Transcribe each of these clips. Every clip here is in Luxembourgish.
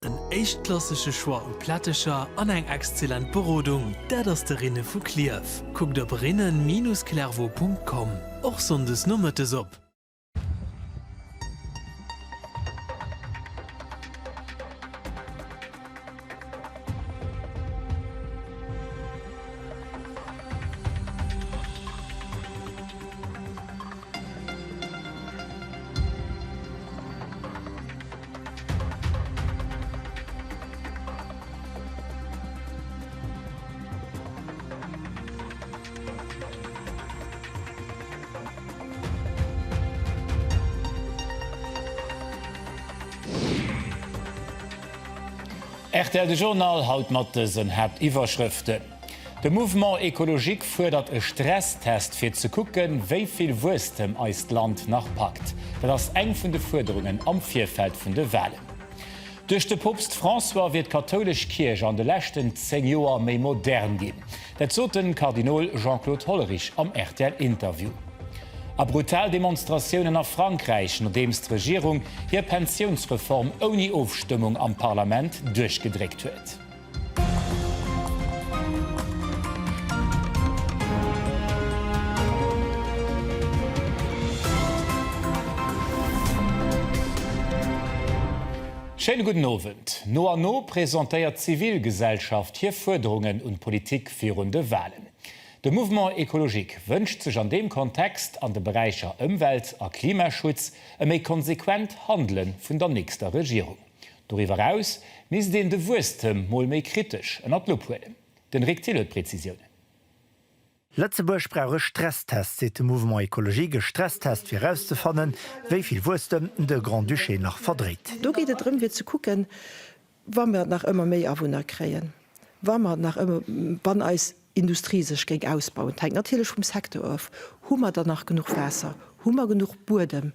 Ein echtklassische Schwar und Plattischer an eng exzellent Berodung, der das der Rinne vu Klief. Guckt op rinnen-clervaux.com. Och sondes Nummertes op. RTL de Journal haut Mattesen hebt Iwerschriften. De Mouvement Ekologik fordert e Stresstest fir ze kucken, wéiviel Wurst dem Eistland nachpackt. Dat ass eng vun de Forderungen am Vierfeld vun de Wellen. Duch de Popst François wird katholisch Kirch an de lächten 10 Joer méi modern gin. Dat zoten Kardinol Jean-Claude Hollerich am RTL-Interview. A brutal Demonstrationen nach Frankreich, nachdem die Regierung hier Pensionsreform ohne Aufstimmung am Parlament durchgedrückt wird. Schönen guten Abend. No an no präsentiert Zivilgesellschaft hier Forderungen und Politik für runde Wahlen. De Mouvement Ekologik wünscht sich an dem Kontext an de Bereicher Umwelt a Klimaschutz e méi konsequent Handeln vun der nächster Regierung. Darüber aus miss den de Wurstem moll méi kritisch en Ablopuelen. Den Rektile Präzisionen. Letzteburg brauche Stresstest, seit dem Mouvement Écologique Stresstest fir rauszufannen, wieviel Wurstem de Grand Duché nach verdreht. Da geht es darum, wir zu gucken, wann wir nach immer mehr Einwohner kriegen. Wann wir nach immer, wann als Industrie sich gegen ausbauen. Das hängt natürlich vom Sektor auf. Haben wir danach genug Wasser? Haben wir genug Boden?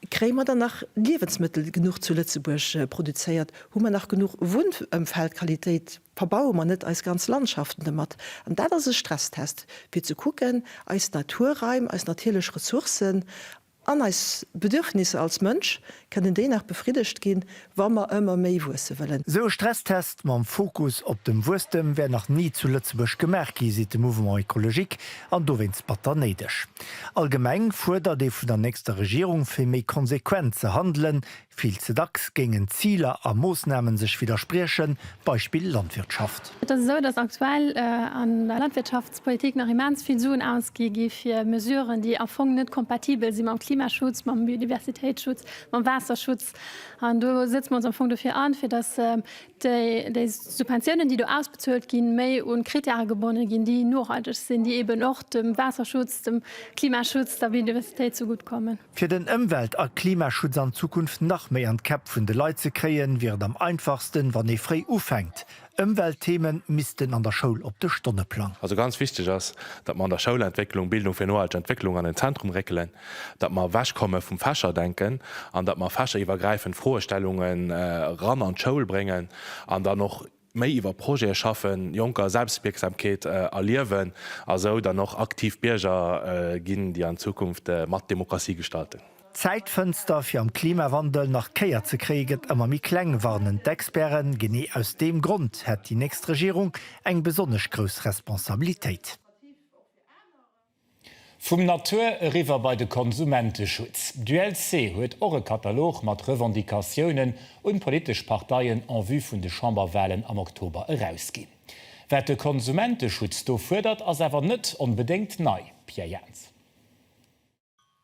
Kriegen wir danach Lebensmittel genug zu Lützeburg produziert? Haben wir noch genug Wohnfeldqualität? Verbauen wir nicht als ganz Landschaften damit? Und das ist ein Stresstest. Wir zu gucken, als Naturraum, als natürliche Ressourcen, an als Bedürfnisse als Mensch können denach befriedigt gehen, wann wir immer mehr Wurste wollen. So Stresstest mam Fokus op dem Wurstem wär noch nie zu Lützeburg gemerkt, sieht dem Mouvement Écologique an do wins paterneidisch. Allgemeng fordert vun der nächster Regierung fir méi konsequent ze handeln, viel zu dacks gingen Ziele a Maßnahmen sich widersprechen, Beispiel Landwirtschaft. Das ist so, dass aktuell an der Landwirtschaftspolitik noch immens viel Suen ausgeht für Mesuren, die auf nicht kompatibel sind mit dem Klimaschutz, mit dem Biodiversitätsschutz, mit dem Wasserschutz. Und da setzen wir uns am Anfang dafür an, für dass die Subventionen, die du ausbezahlt gehen, mehr und Kriterien gebunden gehen, die nachhaltig sind, die eben auch dem Wasserschutz, dem Klimaschutz, der Biodiversität zugutekommen. Für den Umwelt- und Klimaschutz in Zukunft noch mehr an Kap vun de Leiit ze kreien, wird am einfachsten, wann frei ufängt. Umweltthemen missten an der Schule op de Stundeplan. Also ganz wichtig ist, dass man an der Schulentwicklung, Bildung für neue Entwicklung an den Zentrum regeln, dass man Wäschkomme vom Fächer denken, und dass man fächerübergreifend Vorstellungen ran an die Schule bringen, und dann noch mehr über Projekte schaffen, Junker Selbstwirksamkeit erleben, also dann noch aktiv Bürger gehen, die in Zukunft mit Demokratie gestalten. Zeitfenster fir am Klimawandel nach Keier ze kreget ëmmer mi kleng warnen d'Experten gené aus dem Grund hat die nächste Regierung eng besonnech grös Responsabiltäit. Vom Natur riwer bei de Konsumentenschutz. DLC huet eure Katalog mat Revendikationen und politische Parteien en vue vun de Chamberwahlen am Oktober herausgin. Wer de Konsumentenschutz do fördert as ewer net unbedingt nei, Pierre Jans.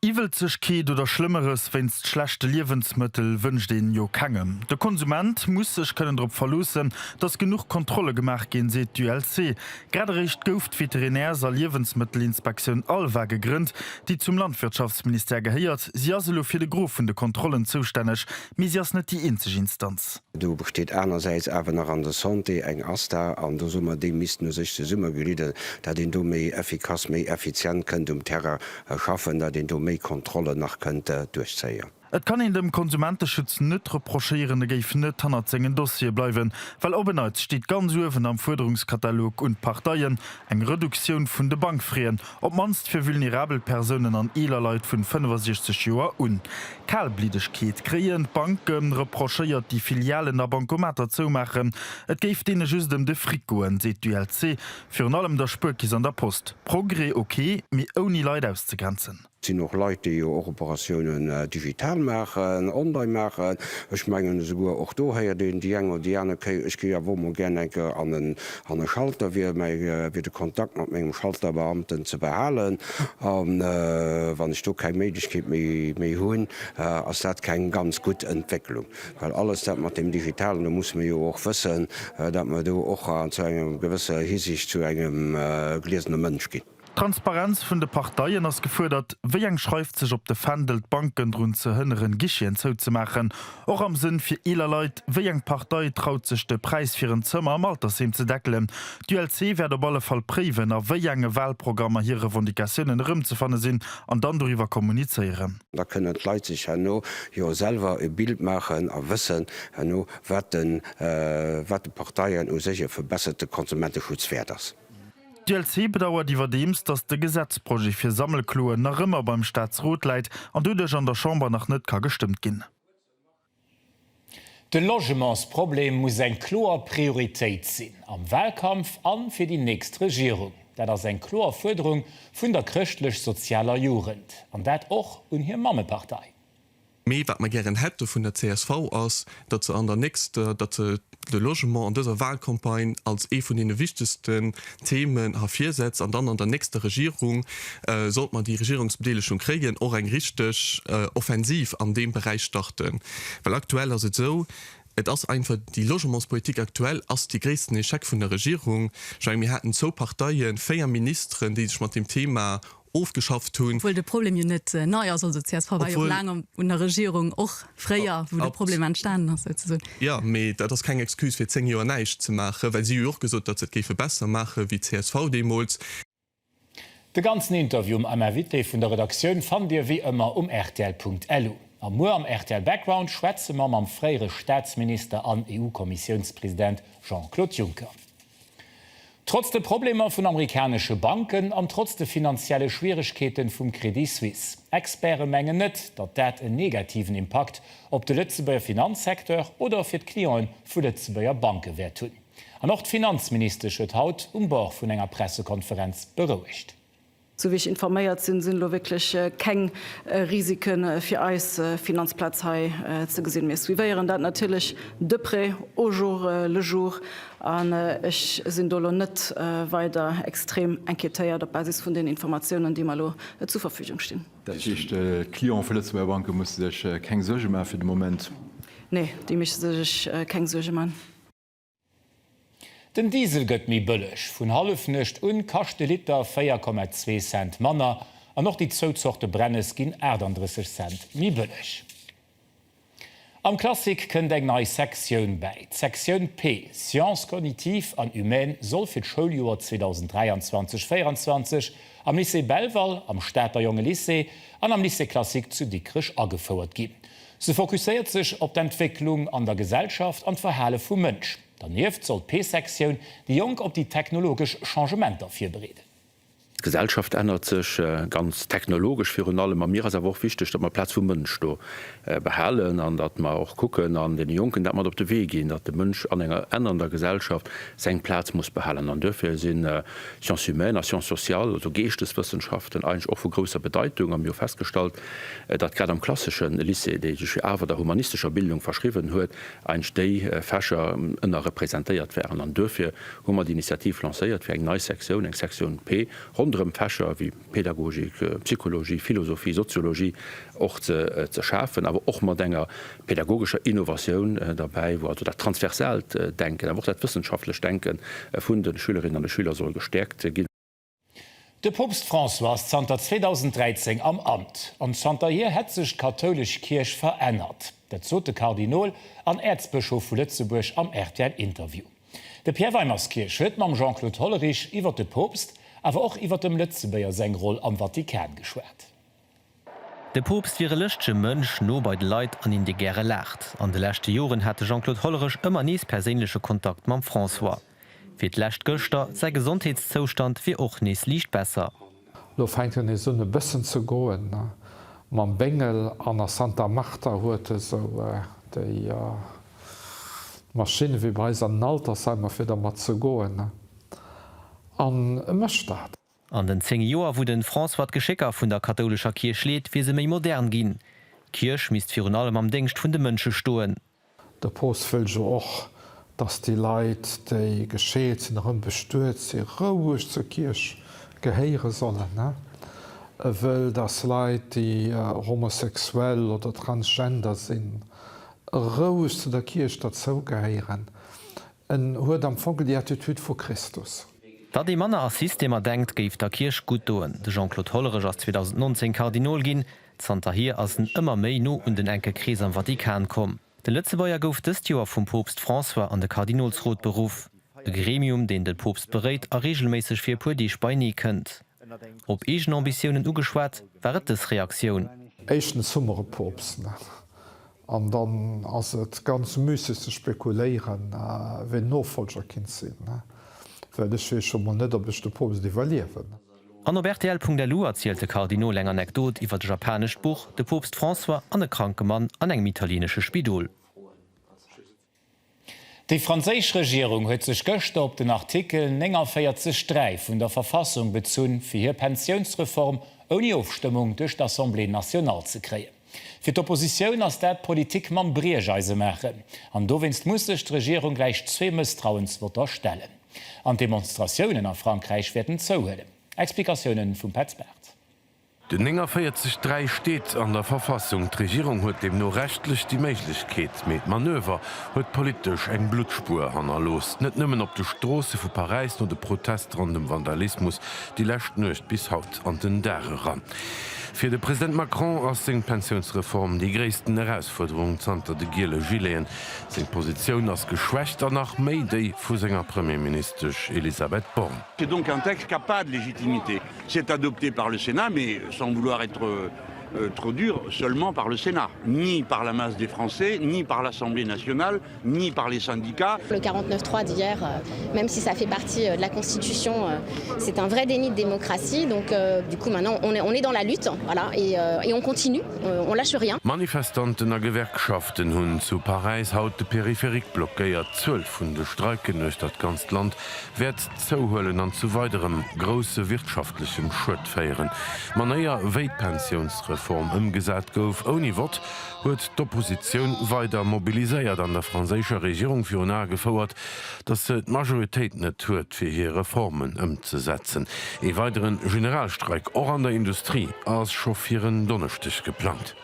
Iwelzechkeet oder Schlimmeres wennst schlechte Lebensmittel wünscht den jo kangem. Der Konsument muss sich können darauf verlassen, dass genug Kontrolle gemacht gehen, seht DLC. Gerade recht gouft Veterinärser Lebensmittelinspektion Alva gegründet, die zum Landwirtschaftsminister gehört. Sie also für die Gruppen der Kontrollen zuständig, aber sie ist nicht die einzige Instanz. Du besteht einerseits aber noch an der Santé eng Asta, an der Summe die müssten sich die Summe gelieden, da den du mehr effikaz, mehr effizient könnt Terra schaffen, da den du mehr Kontrolle nach könnte durchziehen. Et kann in dem Konsumentenschutz net reprocheieren geif net tannerzengen Dossier bleiwen, weil obenheit steht ganz wen am Forderungskatalog und Parteiien eng Reduktion vun de Bankfrien, op manst fir vulnerabel Personen an Elerleit vun 65 Joer un. Kalbliedechkeet kreieren Banken reprocheiert die Filialen der Bankomater zumachen. Et geif dee just dem de Frikoen, se ULC, fir allem der Spurkis an der Post. Progré okay, mi oni Leiit auszugrenzen. sind noch Leute, die auch Operationen digital machen, online machen. Ich meine sogar auch daher den die Jünger, die ich gehe ja wo man gerne an einen Schalter, wie den Kontakt mit meinem Schalterbeamten zu behalten. Und wenn ich da keine Möglichkeit mehr habe, ist das keine ganz gute Entwicklung. Weil alles das mit dem Digitalen, da muss man ja auch wissen, dass man da auch zu einem gewissen Hinsicht zu einem gelesenen Mensch geht. Transparenz vun de Parteiien ass gefordert, wéi eng schreift sech op de Fdelt Banken run ze hënneren Gichen zou ze machen, och am Sinn fir eler Leiit, wéi eng Partei traut sech de Preis fir een Zëmmer am Altersheim ze deckelen. DLC werd op alle Fall priwen a wéi enge Wahlprogrammer hire Revendikationen rëm ze fanne sinn an dann darüber kommuniceieren. Da können Leiit sich no jo selber e Bild machen a wëssen wat de Parteiien ou seche verbesserte Konsumentenschutz wärders. DLC bedauert iwwerdeems, dats de Gesetzprojekt fir Sammelkluen nach ëmmer beim Staatsrot leit an dudech an der Chamber nach net ka gestimmt ginn. De Logementsproblem muss eng kloer Prioritéit sinn am Wahlkampf an fir die nächst Regierung, dat ass eng kloer Förderung vun der christlech sozialer Jugend, an dat och un hir Mammepartei. Mei wat man gern hätte vun der CSV aus, dat ze an der nächste de Logement an dieser Wahlkampagne als von den wichtigsten Themen herviersetzt an dann an der nächste Regierung sollte man die Regierungsmodelle schon kriegen auch ein richtig offensiv an dem Bereich starten, weil aktuell also so das einfach die Logementspolitik aktuell als die größten Check von der Regierung. Wir hatten so Parteien 4 Ministern, die sich mit dem Thema aufgeschafft tun. Obwohl das Problem ja nicht neu ist, also CSV war ja lange in der Regierung auch freier, wo das Problem entstanden ist. Sozusagen. Ja, aber das ist keine Excuse für 10 Jahre nicht zu machen, weil sie auch gesagt hat, dass es besser machen wie CSV-Demos. Das ganze Interview am MRWT von der Redaktion fand ihr wie immer rtl.lu. Am Mo am RTL Background schwätze man am freiere Staatsminister an EU-Kommissionspräsident Jean-Claude Juncker. Trotz der Probleme von amerikanischen Banken und trotz der finanziellen Schwierigkeiten vom Credit Suisse. Experten mengen nicht, dass das einen negativen Impact auf den Lützeburger Finanzsektor oder für die Klienten von Lützeburger Banken wird tun. Und auch die Finanzminister wird heute Bord von einer Pressekonferenz beruhigt. So wie ich informiert sind wirklich keine Risiken für uns Finanzplatz zu gesehen. Wir wären das natürlich de près au jour le jour. Und ich sind nicht weiter extrem inquietiert auf Basis von den Informationen, die mal zur Verfügung stehen. Das ist Klient von der Bank muss sich keine Sorge machen für den Moment. Nein, die müssen sich keine Sorge machen. Den Diesel gëtt mi bëllech, vun halfnecht kachte Liter 4,2 Cent Manner, an noch die Zozochte Brennes ginn 38 Cent mi bëllech. Am Klassik kënnt eng nei Sektiun bei. Sektiun P, Science Kognitiv an Humain soll fir d'Schuljuer 2023/24 am Lycée Belval, am Städter Junge Lycée an am Lycée Klassik zu Dickrich agefauert ginn. Se fokussiert sich op d'Entwicklung an der Gesellschaft an d'Verhale vum Mënsch. Daneben soll P-Sektion die Jung op die technologisch Changementer fir bereden. Die Gesellschaft ändert sich ganz technologisch für allem. Mir ist aber auch wichtig, dass man Platz für Mensch behalen und dass man auch gucken an den Jungen, dass man auf den Weg gehen, dass der Mensch an einer ändernden Gesellschaft seinen Platz muss behalten. Und dafür sind Sciences humaines, Sciences sociales, also Geisteswissenschaften eigentlich auch von großer Bedeutung. Haben wir festgestellt, dass gerade am klassischen Lycée, der sich aber der humanistischer Bildung verschrieben hat, eigentlich die Fächer repräsentiert werden. Und dafür haben wir die Initiative lanciert für eine neue Sektion, eine Sektion P, anderem Fächer wie Pädagogik, Psychologie, Philosophie, Soziologie auch zu schaffen, aber auch mal enger pädagogischer Innovation dabei, wo also das transversal denken, aber auch das wissenschaftliche Denken von den Schülerinnen und Schülern soll gestärkt gehen. Der Papst François ist seit 2013 am Amt. Und seit hier hat sich die katholische Kirche verändert. Der zweite Kardinal an Erzbischof von Lützeburg am RTL-Interview. Der Pierre-Weimarskirche hat mit Jean-Claude Hollerich über den Papst aber auch iwwer dem Lützeburger seg Roll am Vatikan geschwert. De Popst wiere lechtsche Mënsch no bei de Leiit an in de Gerre lacht. An de lächte Joren hatte Jean-Claude Hollerich ëmmer nies perélesche Kontakt mam François. Fir d'lächt Göster sei Gesundheitszostand fir och nees liicht besser. Lo feint e sonne bëssen ze goen. Man Bengel an der Santa Marta huete so déi Maschine wie bei an Alter semmer fir der mat ze goen. An mëcht dat. An den 10 Joer wo den François Geschicker vun der katholischer Kirch lädt, wie se méi modern ginn. Kirch mist vir allem am Dingst vun de Mënsche stoen. Der Post fëll jo och, dats die Leiit déi geschéet sinn ëm bestueret se roueg zur Kirch gehéiere sollen. Wëll das Leiit die homosexuell oder transgender sinn roueg zu der Kirch dat zou gehéieren. En huet am Fogel die Attitude vu Christus. Da de Manner as Systemer denkt, géif der Kirch gut doen. De Jean-Claude Hollerich ass 2019 Kardinol ginn, Zter hier ass en ëmmer méi no und den enke Krise am Vatikan kom. De Lëtzebauier gouf dëst Joer vum Popst François an de Kardinolsrot beruf. E Gremium, den den Popst beréit, a regelméisseg fir puer Diich beinie kënnt. Op egen Ambiioen ugeschwat, wart es Reaktionun. Eichen summere Popsten. An dann ass et ganz müsse ze spekuléieren, wenn Nofolger kind sinn. net op de Popst devaluieren. An RTL.delu erzielte Kardinol eng Anekdot iwwer d Japanisch Buch de Popst François an e kranke Mann an engem italiensche Spidol. Die Franzésisch Regierung huet sech gëcht op den Artikel 4 vun der Verfassung bezuun fir hir Pensionsreform oni Aufstimmung duch d'Assemblée National ze kreen. Fi d'Oppositionioun ass dat Politik man Briergeise machen. An do winst mussech d'Regierung gleich 2 Misstrauensvoter stellen. An Demonstrationen an Frankreich werden zouhëlle. Explikationen vum Petzbert. Den 4 steht an der Verfassung. Die Regierung huet dem nur rechtlich die Möglichkeit mit Manöver huet politisch eng Blutspur hanlos. Net nimmen op de Strasse vu Paris oder de Protest an dem Vandalismus, die lächt nøcht bis haut an den Dere ran. Für den Präsident Macron aus seg Pensionsreform die gréessten Herausforderungen zanter de Gile Gileen seg Position als geschwächter nach Mayday vu senger Premierminister Elisabeth Borne. C'est donc un texte qui n'a pas de légitimité. C'est adopté par le Sénat, mais sans vouloir être trop dur, seulement par le Sénat, ni par la masse des Français, ni par l'Assemblée nationale, ni par les syndicats. Le 49.3 d'hier, même si ça fait partie de la Constitution, c'est un vrai déni de démocratie. Donc du coup maintenant on est dans la lutte, voilà, et on continue, on lâche rien. Manifestanten a Gewerkschaften hunn zu Paris haut de Peripherik blockéiert 12 vun de Streiken durch dat ganz Land werd zouhhöllen an zu weiterem grosse wirtschaftlichem Schritt feieren. Man eier Weitpensionsreform ëmgesat gouf oni Wort huet d'Opposition weiter mobiliséiert an der franzéischer Regierung fir na gefauerert, dat se d' Majoritéit net huet fir hier Reformen ëmzusetzen. E weiteren Generalstreik or an der Industrie ass chauffieren donnerstich geplant.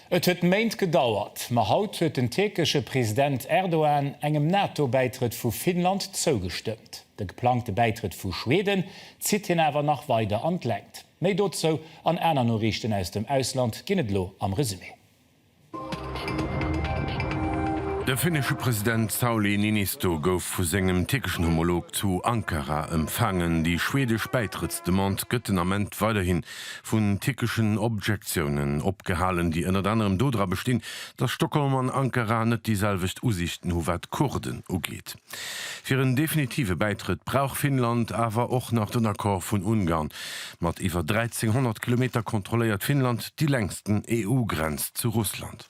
Et huet méint gedauert, ma haut huet den türkische Präsident Erdogan engem NATO-Beitritt vu Finnland zougestimmt. De geplante Beitritt vu Schweden zit hin awer nach weiter anlenkt. Mei dot zo an einer Norrichten aus dem Ausland ginnet lo am Resümé. Der finnische Präsident Sauli Niinisto gouf vu segem türkischen Homolog zu Ankara empfangen. Die schwedisch Beitrittsdemand gëttenament weiterhin vun türkischen Objektionen opgehalen, die ënner anderem dodra bestehen, dass Stockholm an Ankara net dieselwicht Usichten hu wat Kurden ugeht. Für een definitive Beitritt braucht Finnland aber auch nach den Akkor vun Ungarn. Mat iwwer 1300 Kilometer kontrolliert Finnland die längsten EU-Grenz zu Russland.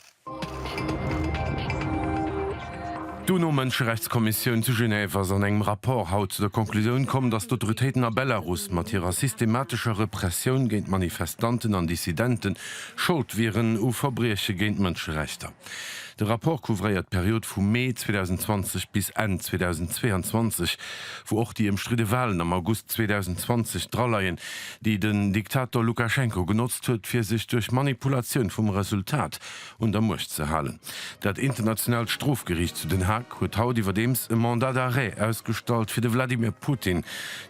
UNO-Menschenrechtskommission zu Genève an engem rapport haut zu der Konklusion kommen, dass d'Autoritäten a Belarus mat ihrer systematischer Repression géint Manifestanten an Dissidenten schuld wären u Verbreche géint Menschenrechter. Der rapport kouvriert Periode vu Mai 2020 bis Ende 2022, wo auch die imstride Wahlen am August 2020 dralleien, die den Diktator Lukaschenko genutzt huet, fir sich durch Manipulation vom Resultat unter Mucht zu halen. Dat international Strafgericht zu Den Haag huet haut iwwerdems e Mandat d'arrêt ausgestalt fir de Wladimir Putin.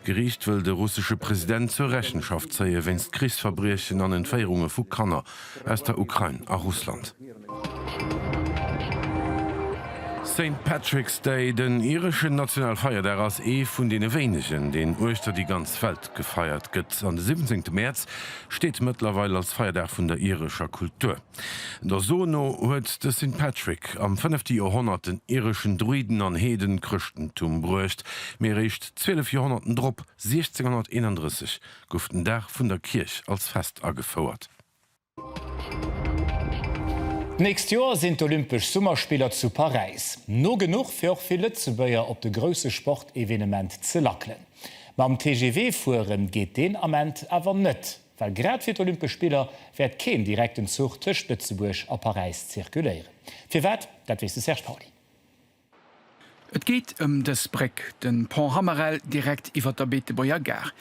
Gericht will der russische Präsident zur Rechenschaft zeie, wenns Kriegsverbrechen an Entfeierungen vu Kanner aus der Ukraine a Russland. St. Patrick's Day, den irischen Nationalfeier der ass vun de wenigen, den Oster die ganz Welt gefeiert gëtt. An den 17. März steht mittlerweile als Feiertag vun der irischer Kultur. Der Sono huet de St. Patrick am 5. Jahrhundert den irischen Druiden an Heden Christentum bruecht, mir richcht 12 Jahrhunderten Drpp 1631 goufen Dach vun der Kirch als Fest agefauert. Nächst Jahr sind Olympisch Summerspieler zu Paris. No genug fir fir Lützebäier op de grösse Sportevenement ze lacklen. Mam TGW fuhren geht den Amment awer net, weil grad fir Olympischspieler werd kein direkten Zug tisch Lützeburg a Paris zirkulieren. Fi wat, dat wis Serge Pauli. Et geht des Breck, den Pont Hammerel direkt iwwer der Bete Boyagar.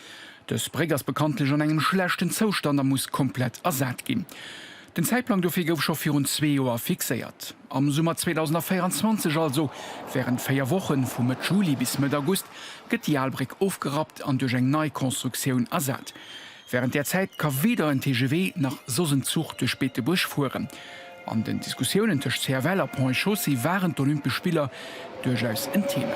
Des Breck as bekanntlich an engem schlechten Zustand muss komplett ersat gin. Den Zeitplan dofir gouf schon vir 2 Joer fixiert. Am Summer 2024 also, während 4 Wochen vum mit Juli bis mit August, gëtt die Albrick aufgerappt an duch eng Neukonstruktion ersat. Während der Zeit kann wieder ein TGW nach Sosenzug durch Betebusch fuhren. An den Diskussionen zwischen CRL und Point Chaussee waren die Olympische Spieler durchaus ein Thema.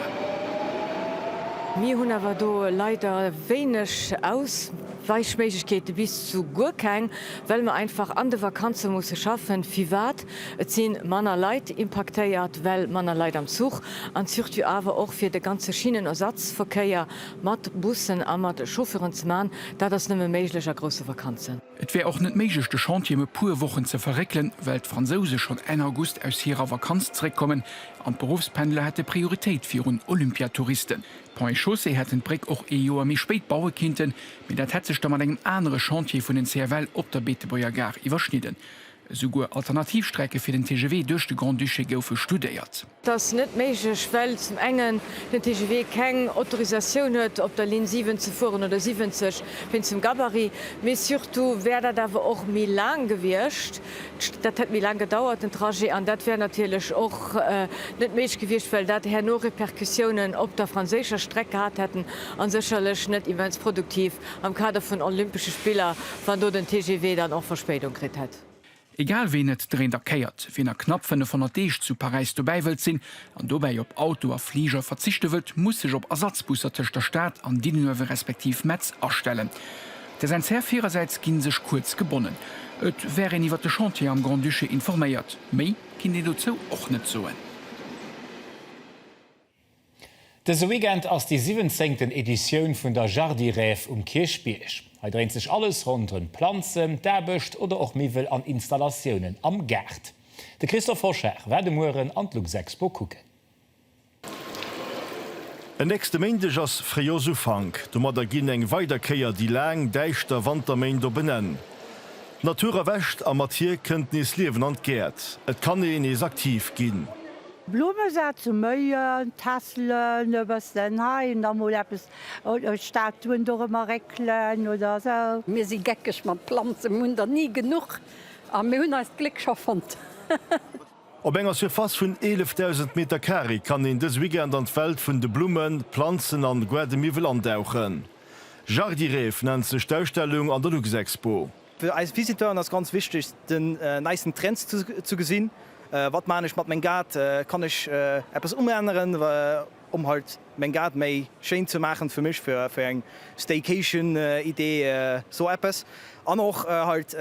Wir haben aber da leider wenig Ausweichmöglichkeiten bis zu gar kein, weil man einfach an der Vakanzen muss schaffen. Wie weit sind Männer Leute impactiert, weil Männer Leute am Zug. Und surtout aber auch für den ganzen Schienenersatzverkehr mit Bussen und mit Chauffeuren zu machen, da das nicht mehr möglich ist, große Vakanzen. Es wäre auch nicht möglich, die Chantier mit pure Wochen zu verregeln, weil die Franzosen schon 1. August aus ihrer Vakanz zurückkommen. Und Berufspendler hätte Priorität für einen Olympiatouristen. Point Chaussee hat den Breck auch Jahr mehr spät bauen können, mit der hat sich dann mal ein anderes Chantier von den CRL auf der Bete Boyagar überschnitten. Sogar Alternativstrecke für den TGW durch die Grand Duché goufe studiert. Das ist nicht möglich, weil zum einen den TGW keine Autorisation hat, ob der Linie 7 zu fahren oder 70, wenn zum Gabarit. Aber surtout wäre das aber auch mehr lang gewesen. Das hat mir lang gedauert, den Trajet. Und das wäre natürlich auch nicht möglich gewesen, weil das hier nur Reperkussionen auf der französischen Strecke hat hätten. Und sicherlich nicht immens produktiv am Kader von Olympischen Spielen, wenn du den TGW dann auch Verspätung gekriegt hat. Egal wen et drin erkeiert, wenn knapp 500 Deeg zu Paris dabeiwelt sinn, an dobei op Auto a Flieger verzichte wird, muss sich op Ersatzbusser tisch der Staat an Dinenöwe respektiv Metz erstellen. Der sein sehr fairerseits gin sich kurz gebunden. Et wäre iwwer de Chantier am Grand Duché informéiert. Mei kin die dazu och net zoen. Das Weekend ass die 17. Edition vun der Jardiref Kirchspiech. Er dreht sich alles rund um Pflanzen, Däbecht oder auch Mivel an Installationen am Gerd. De Christoph Forscher werde morgen an Luxexpo gucken. En nächste Mändech ass Frioso Frank, du mat der ginn eng Weiderkeier die Läng deichter Wandermain do benennen. Natur wächt a Mattier kënnt nies Liewen an Gerd. Et kann en ees aktiv ginn. Blume zu Meier, Tasseln, übers den Hain, da mal etwas Statuen durchmal recklen oder so. Wir sind geckig mit Pflanzen, wir haben da nie genug. Aber wir haben uns Glück geschaffen. Op enger fir fast vun 11.000 Meter Carry kann in des Weekend an Feld vun de Blumen, Pflanzen an Guademivel andauchen. Jardiref nennt se Staustellung an der Luxexpo. Für als Visiteur ist ganz wichtig, den neuen Trends zu gesehen. Was meine ich mit meinem Garten? Kann ich etwas umändern, halt meinen Garten mehr schön zu machen für mich, für eine Staycation-Idee, so etwas. Und auch halt,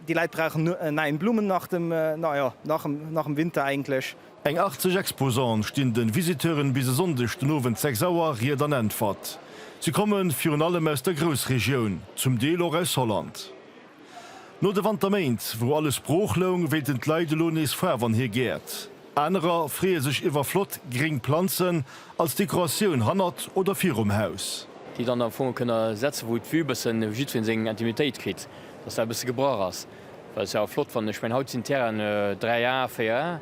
die Leute brauchen neue Blumen nach dem Winter eigentlich. Eng 80 Exposants stehen den Visiteuren bis Sonntag den Abend 6 Uhr hier dann entfahrt. Sie kommen für allem aus der Großregion, zum Teil auch aus Holland. No de Wandament, wo alles Brochlung weet d Leidelohn is ver wann hier gärt. Äer frée sech iwwer Flott gering Pflanzen als Dekoration hannert oder vir Haus. Die dann am Fo kënner Säze wo d'Wbessen jiwen segen Intimitéit krit, dats er bese gebra ass. Well ja Flott van ech mein Haut sind Terren 3 Jahr 4 Jahr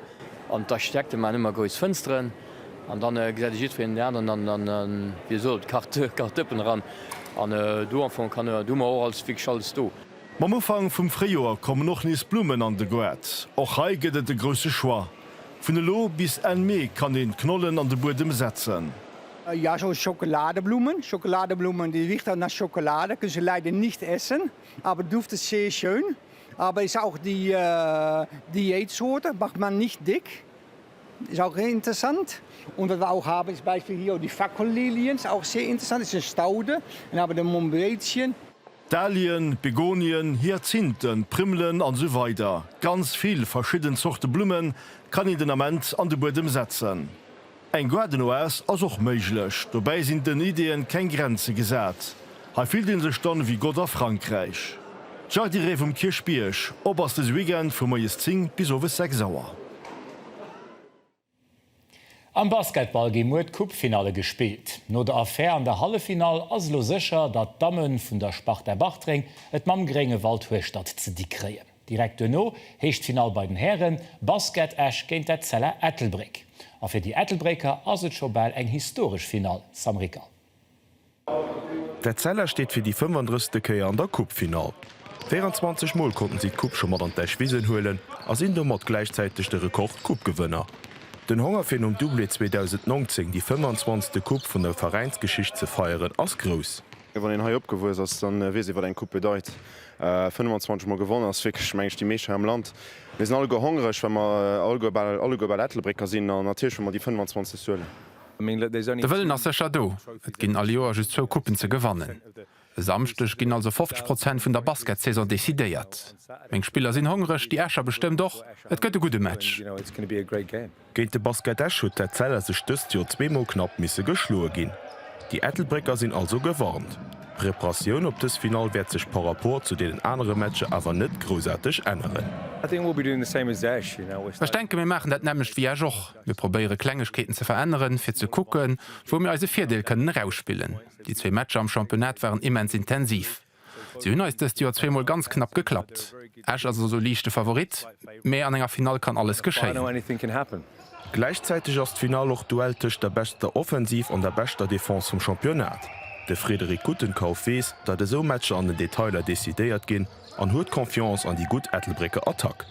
an da stekte man immer goes Fënstren an dann gesä jiet en Lernen wie so Kartëppen ran an do an kann dummer auch als Fischalles do. Mam Ufang vum Frijoer kommen noch nies Blumen an de Goet. Och heiget de grosse Schwar. Vun de Lo bis en Mei kann den Knollen an de Bodem setzen. Ja, so Schokoladeblumen. Schokoladeblumen, die riechen nach Schokolade, können Sie leider nicht essen, aber duftet sehr schön. Aber ist auch die Diätsorte, macht man nicht dick. ist auch interessant. Und was wir auch haben, ist Beispiel hier die Fackelilien, auch sehr interessant. Das ist eine Staude. Dann haben wir den Mombretchen. Dalien, Begonien, Hyazinthen, Primlen an so weiter. Ganz viel verschiedene Sorte Blumen kann in den Amment an den Boden setzen. Ein Gardenoas ist auch möglich. Dabei sind den Ideen keine Grenze gesetzt. Er fühlt in sich dann wie Gott auf Frankreich. Jardire vom Kirchbiersch, oberstes Weekend von Moes 10 bis over 6 Uhr. Am Basketball gi Muet Kuppfinale gespielt. No der Affaire an der Hallefinal ass lo secher, dat Dammmen vun der Spach der Bachtring et mam geringe Waldhuestadt ze dikreen. Direkt no hecht Final bei den Herren Basket Ash géint der Zeller Ethelbrick. A fir die Ethelbrecker ass et schobal eng historisch Final Samrika. Der Zeller steht fir die 35. Keier an der Kuppfinal. 24 Mol konnten sie Kupp schon mat an der Wiesen hoelen, as in der mat gleichzeitig der Rekord Kuppgewënner. Den Hongerfin Double 2019 die 25. Kupp vun der Vereinsgeschicht ze feieren ass gross. Wann den ha opgewus ass dann wese wat en Kupp bedeit. 25 Mal gewonnen ass fik schmengcht die Meesche am Land. Wir sind alle gehongerech, wenn man alle go Ethelbrecker sinn an natürlich man die 25 Säle. De wëllen as secher do. Et ginn all Joer just 2 Kuppen ze gewannen. Samstech ginn also 50% vun der Basketsaison desideiert. Mg Spieler sinn hongerech, die Ächer bestimmt doch, et gëtt e gute Match. Géint de Basketäch huet der Zeller se stöst Jo 2 knapp misse geschloe ginn. Die Ethelbrecker sinn also gewarnt. Repressioun op des Final werd sech par rapport zu denen andere Matsche awer net grosartig ändern. Ich denke mir machen dat nämlich wie joch. Wir probéiere Kklengegkeeten ze verändern, fir ze kucken, wo mir als Vierdeel können rausspielen. Die 2 Matscher am Championat waren immens intensiv. Sie hunn ist es Joer 2 ganz knapp geklappt. Äsch also so lichte Favorit, mé an enger Final kann alles geschehen. Gleichzeitig ass Final och dueltech der beste Offensiv an der bester Defense vom Championat. De Frederik Guttenkauf wees, dat de so Matscher an den Detailer desideiert ginn, an huet Konfiance an die gut Ethelbrecker Attack.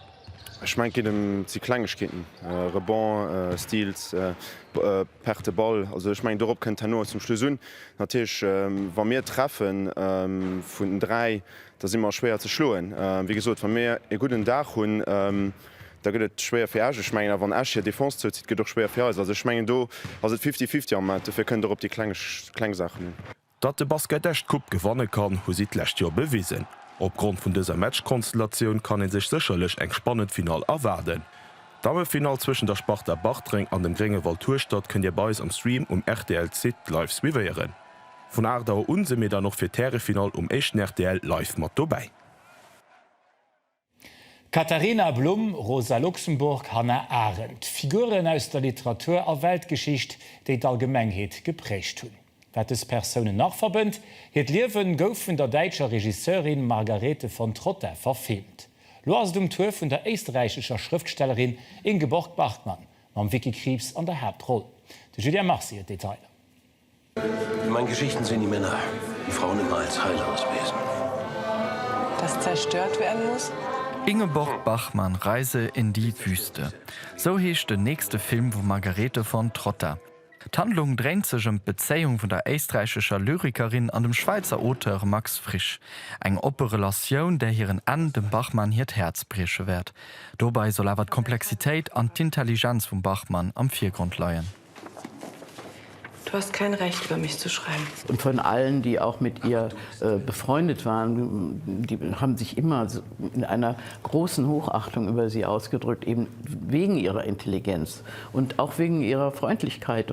Ich mein dem sie Kleinkeeten Rebon, Stils, perte Ball, also ich mein dorop kennt nur zum Schlusun. Natürlich war mir treffen vun den 3, das immer schwer zu schloen. Wie gesot war mir e guten Dach hun da gëtt schwer fir Äge schmengen, wann Äche Defens gët doch schwer fir. Also schmengen do as 50-50 am fir kën op die Klengsachen. Dat de Basketächt Kupp gewannen kann, hu si lächt Jo bewiesen. Opgrund vun dieser Matchkonstellationun kann en sich sicherlech eng spannend Final erwerden. Damefinal zwischen der Spach der Bachtring an dem geringe Waltourstadt könnt ihr beis am Stream RTL Zit live swiieren. Von Ardauer unse mir da noch fir Terrefinal echten RTL live mat vorbei. Katharina Blum, Rosa Luxemburg, Hannah Arendt. Figuren aus der Literatur a Weltgeschicht, déi d'Allgemengheet geprecht hunn. Dat es Personen nachverbënnt, hetet Liewen gouf vun der deitscher Regisseurin Margarete von Trotter verfilmt. Lo ass dem Tour vun der österreichischer Schriftstellerin Ingeborg Bachmann, mam Wikikrebs an der Hauptrolle. De Julia Marcier Detail. In meinen Geschichten sind die Männer, die Frauen immer als Heilungswesen. Das zerstört werden muss? Ingeborg Bachmann Reise in die Wüste. So heescht der nächste Film von Margarete von Trotter. Die Handlung dreht sich um die Beziehung von der österreichischen Lyrikerin an dem Schweizer Autor Max Frisch. Eine Operrelation, der hier an dem Bachmann hier Herz brechen wird. Dabei soll aber die Komplexität und die Intelligenz von Bachmann am Vordergrund liegen. Du hast kein Recht, über mich zu schreiben. Und von allen, die auch mit ihr befreundet waren, die haben sich immer in einer großen Hochachtung über sie ausgedrückt, eben wegen ihrer Intelligenz und auch wegen ihrer Freundlichkeit.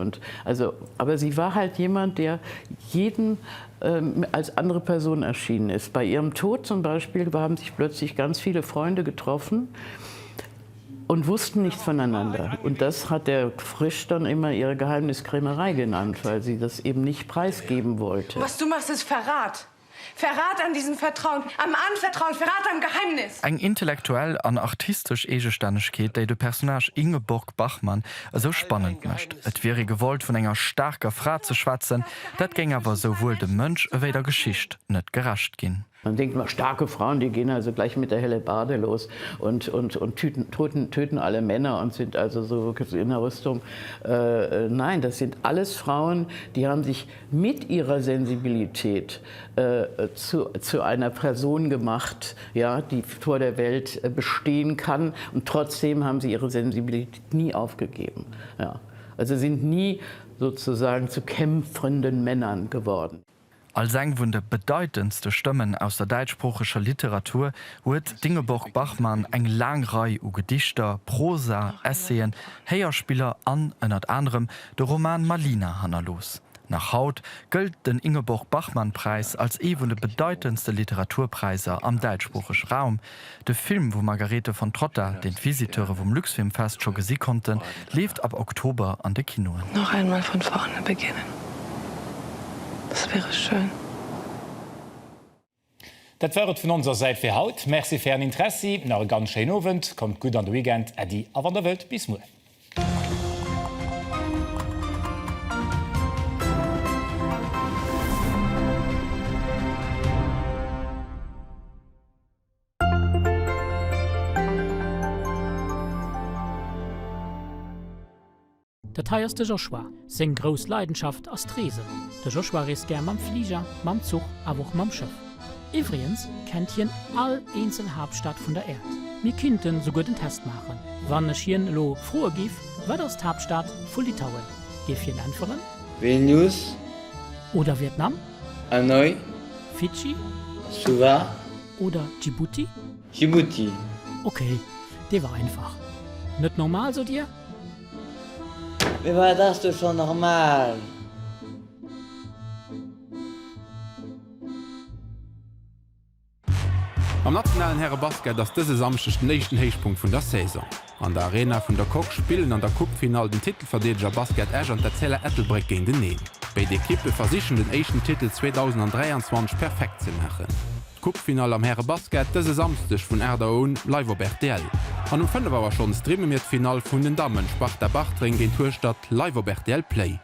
Aber sie war halt jemand, der jeden als andere Person erschienen ist. Bei ihrem Tod zum Beispiel haben sich plötzlich ganz viele Freunde getroffen und wussten nichts voneinander. Und das hat der Frisch dann immer ihre Geheimniskrämerei genannt, weil sie das eben nicht preisgeben wollte. Was du machst, ist Verrat. Verrat an diesem Vertrauen, am Anvertrauen, Verrat am Geheimnis. Eng intellektuell an artistisch Egestandkeet, déi de Personage Ingeborg Bachmann so spannend mcht. Et wäre gewollt vun enger starker Fra ze schwatzen, dat gäng aber sowohl dem Mënsch ewéi der Geschicht net geracht ginn. Man denkt mal, starke Frauen, die gehen also gleich mit der Hellebarde los und töten alle Männer und sind also so in der Rüstung. Nein, das sind alles Frauen, die haben sich mit ihrer Sensibilität zu einer Person gemacht, ja, die vor der Welt bestehen kann. Und trotzdem haben sie ihre Sensibilität nie aufgegeben. Ja. Also sind nie sozusagen zu kämpfenden Männern geworden. Als eng vun de bedeutendste Stimmen aus der deutschsprachischer Literatur huet Dingeborg Bachmann eng Langrei u Gedichter, Prosa, Essayen, Heierspieler an ënnert anderem de Roman Malina hannerlos. Nach Haut gëlt den Ingeborg Bachmann-Preis als vun de bedeutendste Literaturpreiser am deutschsprachisch Raum. De Film, wo Margarete von Trotter den Visiteure vom Luxfilmfest schon gesi konnten, lebt ab Oktober an de Kinoen. Noch einmal von vorne beginnen. Das wäre schön. Dat wäret vun unserer Seite fir haut. Merci fir ein Interesse, nach ganz schön Abend, kommt gut an de Weekend, Adi a an der Welt bis morgen. Der teierste Joshua, seg gros Leidenschaft as Trese. Der Joshua reist gern mam Flieger, mam Zug, aber auch mam Schiff. Übrigens kennt hien all einzelne Hauptstadt von der Erde. Wir könnten sogar den Test machen. Wann es hien lo frohe gif, war das die Hauptstadt von Litauen. Gif hien anführen? Vilnius. Oder Vietnam? Hanoi. Fidschi? Suva. Oder Djibouti? Djibouti. Okay, der war einfach. Nicht normal so dir? Wie war das doch schon normal? Am nationalen Herrenbasket ass dëse samstech den nächsten Heichpunkt vun der Saison. An der Arena vun der Koch spielen an der Cupfinal den Titelverdeger Basket Äger der Zeller Ethelbreck gegen den Neen. Bei der Kippe versichen den echten Titel 2023 perfekt zu machen. Cupfinal am Herrenbasket dëse samstech vun Erdaun live op RTL. An um 5 war schon Streamen mit Final vun den Damen sprach der Bachtring gegen Tourstadt live op RTL Play.